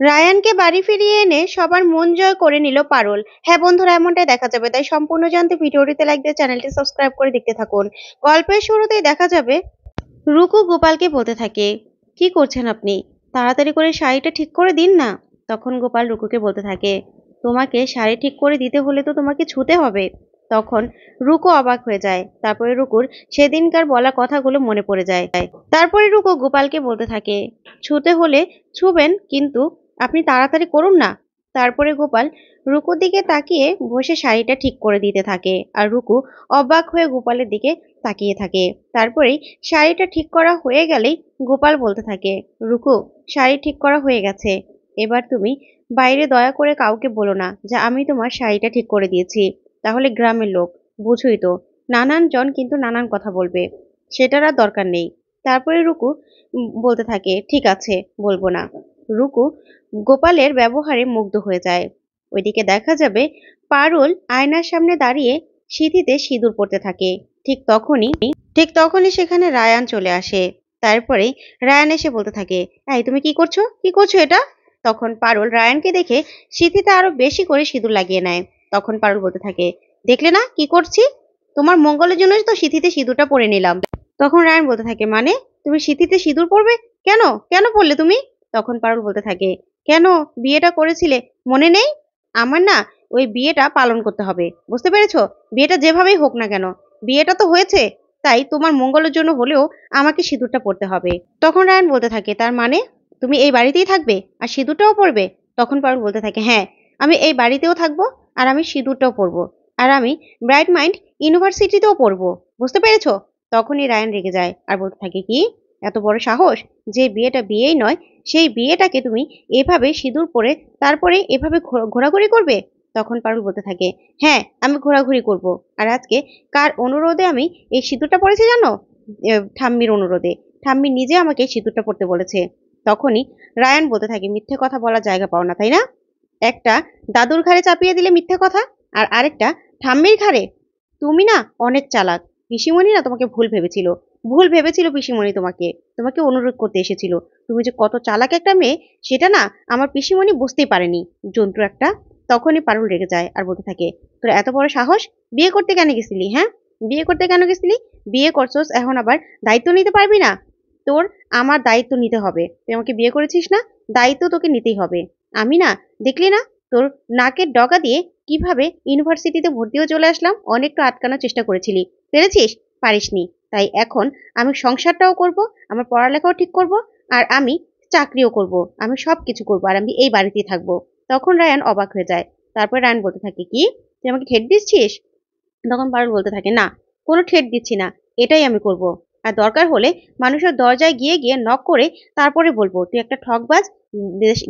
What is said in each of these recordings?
রায়ানকে বাড়ি ফিরিয়ে এনে সবার মন জয় করে নিল পারুল। হ্যাঁ বন্ধুরা, এমনটাই দেখা যাবে, তাই সম্পূর্ণ জানতে ভিডিওটিতে লাইক দিয়ে চ্যানেলটি সাবস্ক্রাইব করে দেখতে থাকুন। গল্পের শুরুতেই দেখা যাবে রুকু গোপালকে বলতে থাকে, কি করছেন আপনি? তাড়াতাড়ি করে শাড়িটা ঠিক করে দিন না। তখন গোপাল রুকুকে বলতে থাকে, তোমাকে শাড়ি ঠিক করে দিতে হলে তো তোমাকে ছুতে হবে। তখন রুকু অবাক হয়ে যায়। তারপরে রুকুর সেদিনকার বলা কথাগুলো মনে পড়ে যায়। তারপরে রুকু গোপালকে বলতে থাকে, ছুতে হলে ছুবেন, কিন্তু আপনি তাড়াতাড়ি করুন না। তারপরে গোপাল রুকুর দিকে তাকিয়ে বসে শাড়িটা ঠিক করে দিতে থাকে, আর রুকু অবাক হয়ে গোপালের দিকে তাকিয়ে থাকে। তারপরেই শাড়িটা ঠিক করা হয়ে গেলেই গোপাল বলতে থাকে, রুকু, শাড়ি ঠিক করা হয়ে গেছে। এবার তুমি বাইরে দয়া করে কাউকে বলো না যে আমি তোমার শাড়িটা ঠিক করে দিয়েছি। তাহলে গ্রামের লোক, বুঝোই তো, নানান জন কিন্তু নানান কথা বলবে, সেটার আর দরকার নেই। তারপরে রুকু বলতে থাকে, ঠিক আছে, বলবো না। রুকু গোপালের ব্যবহারে মুগ্ধ হয়ে যায়। ওইদিকে দেখা যাবে পারুল আয়নার সামনে দাঁড়িয়ে সিঁথিতে সিঁদুর পড়তে থাকে। ঠিক তখনই সেখানে রায়ান চলে আসে। তারপরে রায়ান এসে বলতে থাকে, এই তুমি কি করছো, কি করছো এটা? তখন পারুল রায়ানকে দেখে সিঁথিতে আরো বেশি করে সিঁদুর লাগিয়ে নেয়। তখন পারুল বলতে থাকে, দেখলে না কি করছি? তোমার মঙ্গলের জন্য তো সিঁথিতে সিঁদুরটা পরে নিলাম। তখন রায়ান বলতে থাকে, মানে তুমি সিঁথিতে সিঁদুর পরবে? কেন কেন পরলে তুমি? তখন পারুল বলতে থাকে, কেন, বিয়েটা করেছিলে মনে নেই? আমার না ওই বিয়েটা পালন করতে হবে, বুঝতে পেরেছো? বিয়েটা যেভাবেই হোক না কেন, বিয়েটা তো হয়েছে, তাই তোমার মঙ্গলের জন্য হলেও আমাকে সিঁদুরটা পরতে হবে। তখন রায়ান বলতে থাকে, তার মানে তুমি এই বাড়িতেই থাকবে আর সিঁদুরটাও পরবে? তখন পারুল বলতে থাকে, হ্যাঁ, আমি এই বাড়িতেও থাকবো, আর আমি সিঁদুরটাও পরবো, আর আমি ব্রাইট মাইন্ড ইউনিভার্সিটিতেও পড়বো, বুঝতে পেরেছো? তখনই রায়ান রেগে যায় আর বলতে থাকে, কি এত বড় সাহস, যে বিয়েটা বিয়েই নয় সেই বিয়েটাকে তুমি এভাবে সিঁদুর পরে তারপরে এভাবে ঘোরাঘুরি করবে? তখন পারুল বলতে থাকে, হ্যাঁ, আমি ঘোরাঘুরি করব। আর আজকে কার অনুরোধে আমি এই সিঁদুরটা পরেছি জানো? ঠাম্মির অনুরোধে। ঠাম্মি নিজে আমাকে সিঁদুরটা পরতে বলেছে। তখনই রায়ান বলতে থাকে, মিথ্যে কথা বলার জায়গা পাও না, তাই না? একটা দাদুর ঘাড়ে চাপিয়ে দিলে মিথ্যে কথা, আর আরেকটা ঠাম্মির ঘাড়ে। তুমি না অনেক চালাক। পিসিমণি না তোমাকে ভুল ভেবেছিল পিসিমণি তোমাকে তোমাকে অনুরোধ করতে এসেছিল। তুমি যে কত চালাক একটা মেয়ে, সেটা না আমার পিসিমণি বুঝতেই পারেনি, জন্তু একটা। তখনই পারুল রেগে যায় আর বলতে থাকে, তোর এত বড় সাহস, বিয়ে করতে কেন গেছিলি? হ্যাঁ, বিয়ে করতে কেন গেছিলি? বিয়ে করছস, এখন আবার দায়িত্ব নিতে পারবি না? তোর আমার দায়িত্ব নিতে হবে। তুই আমাকে বিয়ে করেছিস না, দায়িত্ব তোকে নিতেই হবে। আমি না, দেখলি না তোর নাকের ডগা দিয়ে কিভাবে ইউনিভার্সিটিতে ভর্তিও চলে আসলাম? অনেকটা আটকানোর চেষ্টা করেছিলি, পেরেছিস? পারিসনি। তাই এখন আমি সংসারটাও করব, আমার পড়ালেখাও ঠিক করব, আর আমি চাকরিও করব, আমি সবকিছু করব, আর আমি এই বাড়িতেই থাকবো। তখন রায়ান অবাক হয়ে যায়। তারপর রায়ান বলতে থাকে, কি তুই আমাকে ঠেট দিচ্ছিস? তখন পারুল বলতে থাকে, না, কোনো ঠেট দিচ্ছি না, এটাই আমি করব। আর দরকার হলে মানুষের দরজায় গিয়ে গিয়ে নক করে তারপরে বলবো, তুই একটা ঠকবাজ,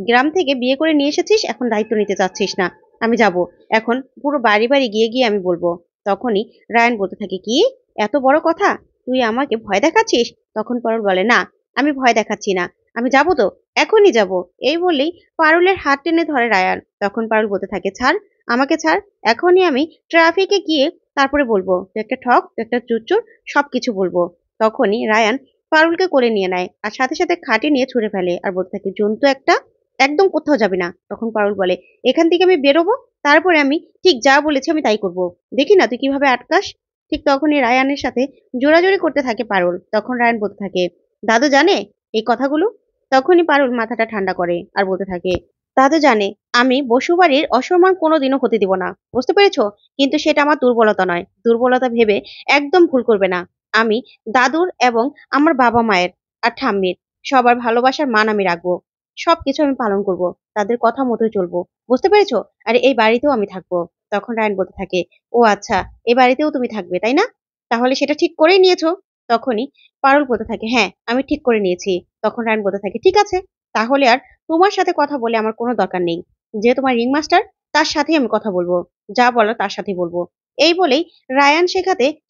গ্রাম থেকে বিয়ে করে নিয়ে এসেছিস, এখন দায়িত্ব নিতে চাচ্ছিস না। আমি যাব, এখন পুরো বাড়ি বাড়ি গিয়ে গিয়ে আমি বলবো। তখনই রায়ান বলতে থাকে, কি এত বড় কথা, তুই আমাকে ভয় দেখাচ্ছিস? তখন পারুল বলে, না, আমি ভয় দেখাচ্ছি না, আমি যাব তো, এখনই যাব। এই বললেই পারুলের হাত টেনে ধরে রায়ান। তখন পারুল বলতে থাকে, ছাড়, আমাকে ছাড়, এখনই আমি ট্রাফিকে গিয়ে তারপরে বলবো তুই একটা ঠক, তুই একটা চুরচুর, সবকিছু বলবো। তখনই রায়ান পারুলকে করে নিয়ে নেয় আর সাথে সাথে খাটে নিয়ে ছুঁড়ে ফেলে আর বলতে থাকে, জন্তু একটা, একদম কোথাও যাবে না। তখন পারুল বলে, এখান থেকে আমি বেরোবো, তারপরে আমি ঠিক যা বলেছি আমি তাই করব, দেখি না তুই কিভাবে আটকাস। ঠিক তখনই রায়ানের সাথে জোরাজোরি করতে থাকে পারুল। তখন রায়ান বলতে থাকে, দাদু জানে এই কথাগুলো? তখনই পারুল মাথাটা ঠান্ডা করে আর বলতে থাকে, দাদু জানে, আমি বসুবাড়ির অসম্মান কোনোদিনও হতে দিব না, বুঝতে পেরেছো? কিন্তু সেটা আমার দুর্বলতা নয়, দুর্বলতা ভেবে একদম ভুল করবে না। আমি দাদুর এবং আমার বাবা মায়ের আর ঠাম্মির সবার ভালোবাসার মান আমি রাখবো, সবকিছু আমি পালন করব, তাদের কথা মতোই চলবো, বুঝতে পেরেছো? আর এই বাড়িতেও আমি থাকবো। তখন রায়ন বলতে থাকে, ও আচ্ছা, এই বাড়িতেও তুমি থাকবে তাই না? তাহলে সেটা ঠিক করেই নিয়েছো? তখনই পারুল বলতে থাকে, হ্যাঁ, আমি ঠিক করে নিয়েছি। তখন রায়ন বলতে থাকে, ঠিক আছে, তাহলে আর তোমার সাথে কথা বলে আমার কোনো দরকার নেই। যে তোমার রিংমাস্টার, তার সাথেই আমি কথা বলবো, যা বলার তার সাথেই বলবো। এই বলেই রায়ান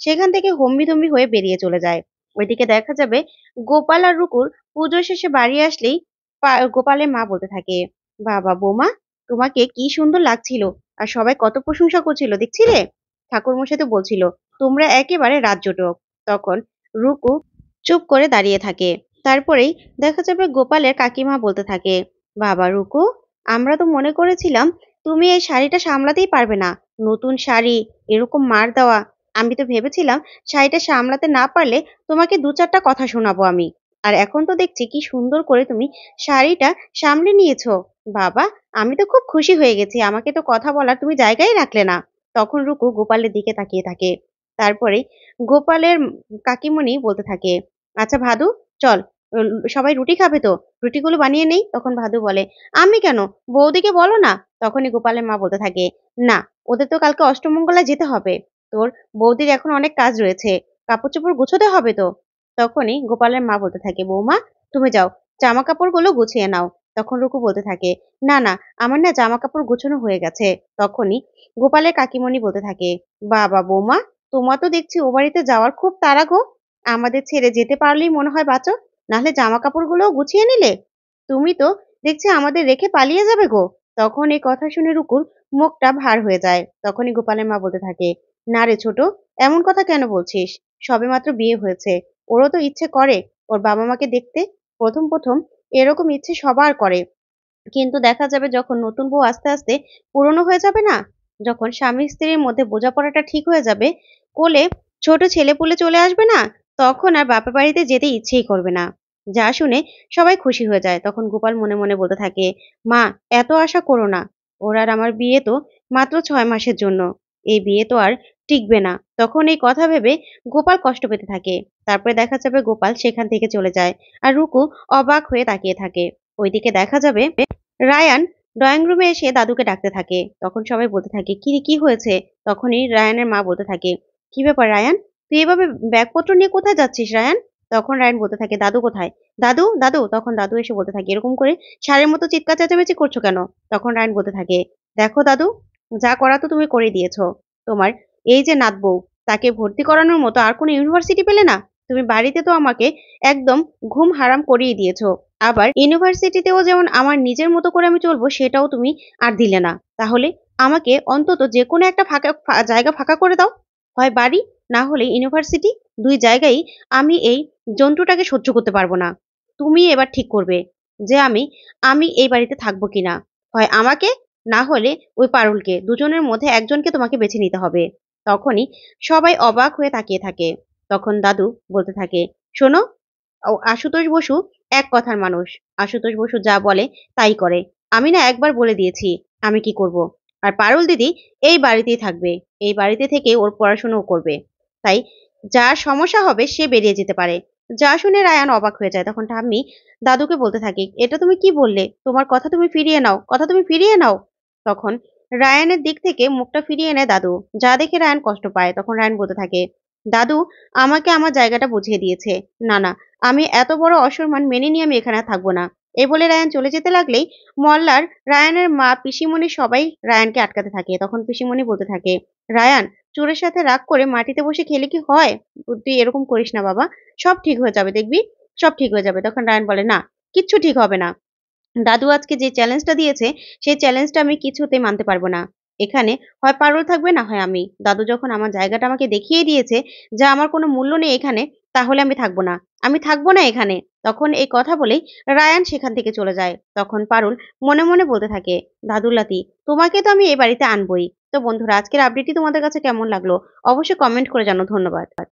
সেখান থেকে হম্বিতম্বি হয়ে বেরিয়ে চলে যায়। ওইদিকে দেখা যাবে গোপাল আর রুকুর পুজো শেষে বাড়ি আসলেই গোপালের মা বলতে থাকে, বাবা বৌমা, তোমাকে কি সুন্দর লাগছিল, আর সবাই কত প্রশংসা করছিল দেখছিলে? ঠাকুরমশাই তো বলছিল তোমরা একেবারে রাজ্যটক। তখন রুকু চুপ করে দাঁড়িয়ে থাকে। তারপরেই দেখা যাবে গোপালের কাকিমা বলতে থাকে, বাবা রুকু, আমরা তো মনে করেছিলাম তুমি এই শাড়িটা সামলাতেই পারবে না। নতুন শাড়ি, এরকম মার দেওয়া। আমি তো ভেবেছিলাম শাড়িটা সামলাতে না পারলে তোমাকে ২-৪ টা কথা শোনাবো আমি। আর এখন তো দেখছি কি সুন্দর করে তুমি শাড়িটা সামলে নিয়েছো। বাবা, আমি তো খুব খুশি হয়ে গেছি। আমাকে তো কথা বলার তুমি জায়গাই রাখলে না। তখন রুকু গোপালের দিকে তাকিয়ে থাকে। তারপরে গোপালের কাকিমণি বলতে থাকে, "আচ্ছা ভাদু, চল, সবাই রুটি খাবে তো? রুটিগুলো বানিয়ে নেই।" তখন ভাদু বলে, "আমি কেন? বৌদিকে বলো না।" তখনই গোপালের মা বলতে থাকে, "না, ওদের তো কালকে অষ্টমঙ্গলায় যেতে হবে। তোর বৌদির এখন অনেক কাজ রয়েছে। কাপড়-চোপড় গুছোতে হবে তো।" তখনই গোপালের মা বলতে থাকে, "বৌমা, তুমি যাও, জামাকাপড়গুলো গুছিয়ে নাও।" তখন রুকু বলতে থাকে, "না, না, আমার না জামাকাপড় গোছানো হয়ে গেছে।" তখনই গোপালের কাকিমণি বলতে থাকে, "বাবা বৌমা, তোমার তো দেখছি ও বাড়িতে যাওয়ার খুব তাড়া গো। আমাদের ছেড়ে যেতে পারলেই মনে হয় বাঁচো। নাহলে জামাকাপড়গুলোও গুছিয়ে নিলে? তুমি তো দেখছি আমাদের রেখে পালিয়ে যাবে গো।" তখন এই কথা শুনে রুকুর মুখটা ভার হয়ে যায়। তখনই গোপালের মা বলতে থাকে, "না রে ছোট, এমন কথা কেন বলছিস? সবেমাত্র বিয়ে হয়েছে। ওরও তো ইচ্ছে করে ওর বাবা-মাকে দেখতে। ১ম এরকম ইচ্ছে সবার করে। কিন্তু দেখা যাবে যখন নতুন বউ আস্তে, আস্তে পুরনো হয়ে যাবে না? যখন স্বামী-স্ত্রীর মধ্যে বোঝাপড়াটা ঠিক হয়ে যাবে, কোলে ছোট ছেলেপুলে চলে আসবে না? তখন আর বাপের বাড়িতে যেতে ইচ্ছেই করবে না।" যা শুনে সবাই খুশি হয়ে যায়। তখন গোপাল মনে, মনে বলতে থাকে, "মা, এত আশা করো না। ওর আর আমার বিয়ে তো মাত্র ৬ মাসের জন্য। এই বিয়ে তো আর টিকবে না।" তখন এই কথা ভেবে গোপাল কষ্ট পেতে থাকে। তারপরে দেখা যাবে গোপাল সেখান থেকে চলে যায়। আর রুকু অবাক হয়ে তাকিয়ে থাকে। ওইদিকে দেখা যাবে রায়ান ড্রয়িং রুমে এসে দাদুকে ডাকতে থাকে। তখন সবাই বলতে থাকে, "কিরে, কি হয়েছে?" তখনই রায়ানের মা বলতে থাকে, "কি ব্যাপার রায়ান? তুই এভাবে ব্যাগপত্র নিয়ে কোথায় যাচ্ছিস রায়ান?" তখন রায়ান বলতে থাকে, "দাদু কোথায়? দাদু, দাদু!" তখন দাদু এসে বলতে থাকে, "এরকম করে ষাঁড়ের মতো চিৎকার চেঁচামেচি করছো কেন?" তখন রায়ান বলতে থাকে, "দেখো দাদু, যা করা তো তুমি করে দিয়েছো। তোমার এই যে নাত বউ, তাকে ভর্তি করানোর মতো আর কোনো ইউনিভার্সিটি পেলে না? তুমি বাড়িতে তো আমাকে একদম ঘুম হারাম করিয়ে দিয়েছো। আবার ইউনিভার্সিটিতেও যেমন আমার নিজের মতো করে আমি চলবো সেটাও তুমি আর দিলে না। তাহলে আমাকে অন্তত যেকোনো একটা জায়গা ফাঁকা করে দাও। হয় বাড়ি, না হলে ইউনিভার্সিটি। ২ জায়গায়ই আমি এই জন্তুটাকে সহ্য করতে পারব না। তুমি এবার ঠিক করবে যে আমি এই বাড়িতে থাকবো কিনা। হয় আমাকে, না হলে ওই পারুলকে। দুজনের মধ্যে একজনকে তোমাকে বেছে নিতে হবে।" তখনই সবাই অবাক হয়ে তাকিয়ে থাকে। তখন দাদু বলতে থাকে, "শোনো, আশুতোষ বসু এক কথার মানুষ। আশুতোষ বসু যা বলে তাই করে। আমি না একবার বলে দিয়েছি আমি কি করব। আর পারুল দিদি এই বাড়িতেই থাকবে। এই বাড়িতে থেকে ওর পড়াশোনাও করবে। তাই যার সমস্যা হবে সে বেরিয়ে যেতে পারে।" যা শুনে রায়ান অবাক হয়ে যায়। তখন ঠাম্মি দাদুকে বলতে থাকে, "এটা তুমি কি বললে? তোমার কথা তুমি ফিরিয়ে নাও। কথা তুমি ফিরিয়ে নাও।" তখন রায়ানের দিক থেকে মুখটা ফিরিয়ে নেয় দাদু। যা দেখে রায়ান কষ্ট পায়। তখন রায়ান বলতে থাকে, "দাদু আমাকে আমার জায়গাটা বুঝিয়ে দিয়েছে। না, না, আমি এত বড় অসম্মান মেনে নিয়ে আমি এখানে আর থাকবো না।" এই বলে রায়ান চলে যেতে লাগলেই মল্লার, রায়ানের মা, পিসিমণি সবাই রায়ানকে আটকাতে থাকে। তখন পিসিমণি বলতে থাকে, "রায়ান, চোরের সাথে রাগ করে মাটিতে বসে খেলে কি হয়? তুই এরকম করিস না বাবা। সব ঠিক হয়ে যাবে দেখবি, সব ঠিক হয়ে যাবে।" তখন রায়ান বলে, "না, কিচ্ছু ঠিক হবে না। দাদু আজকে যে চ্যালেঞ্জটা দিয়েছে, সেই চ্যালেঞ্জটা আমি কিছুতেই মানতে পারব না। এখানে হয় পারুল থাকবে, না হয় আমি। দাদু যখন আমার জায়গাটা আমাকে দেখিয়ে দিয়েছে যে আমার কোনো মূল্য নেই এখানে, তাহলে আমি থাকব না। আমি থাকব না এখানে।" তখন এই কথা বলেই রায়ান সেখান থেকে চলে যায়। তখন পারুল মনে, মনে বলতে থাকে, "দাদুলাতি, তোমাকে তো আমি এ বাড়িতে আনবই।" তো বন্ধুরা, আজকের আপডেটটি তোমাদের কাছে কেমন লাগলো? অবশ্যই কমেন্ট করে জানাও। ধন্যবাদ।